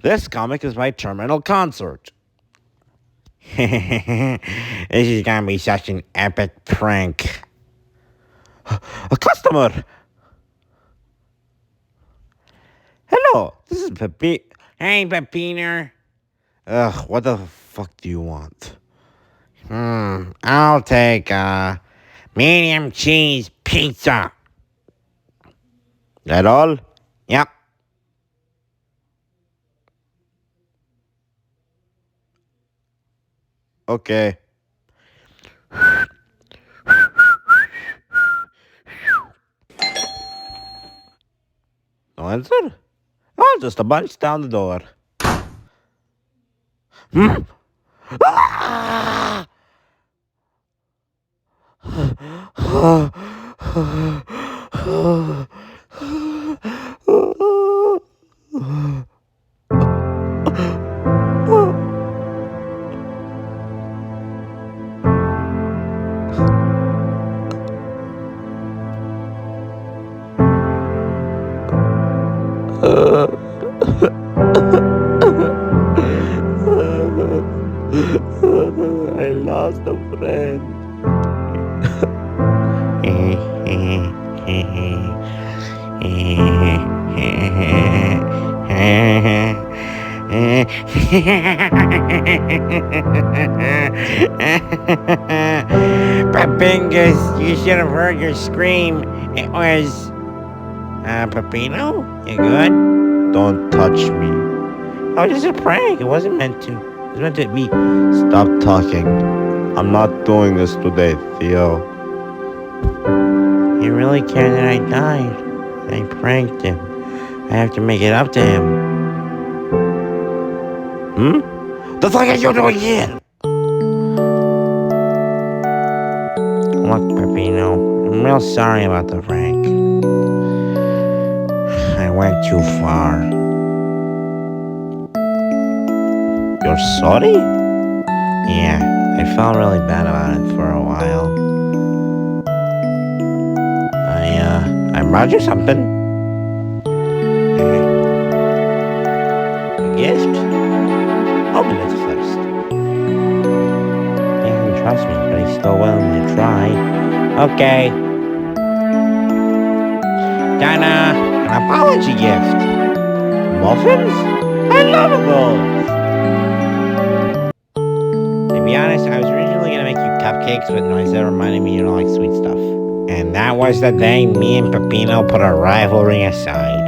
This comic is my terminal concert. This is gonna be such an epic prank. A customer! Hello, this is Pepe. Hey, Pepiner. Ugh, what the fuck do you want? I'll take a medium cheese pizza. That all? Yep. Okay. No answer? Oh, just a bunch down the door. Hmm? Ah! I lost a friend. Papingus, you should have heard your scream. It was, Peppino? You good? Don't touch me. Oh, it was just a prank. It wasn't meant to. It was meant to be. Stop talking. I'm not doing this today, Theo. He really cared that I died. I pranked him. I have to make it up to him. The fuck are you doing here? Look, Peppino, I'm real sorry about the prank. I went too far. You're sorry? Yeah, I felt really bad about it for a while. I brought you something. A gift? Open it first. He doesn't trust me, but he's still willing to try. Okay. Donna, an apology gift. Muffins? I love those. To be honest, I was originally gonna make you cupcakes, but Noisette reminded me you don't like sweet stuff. And that was the day me and Peppino put our rivalry aside.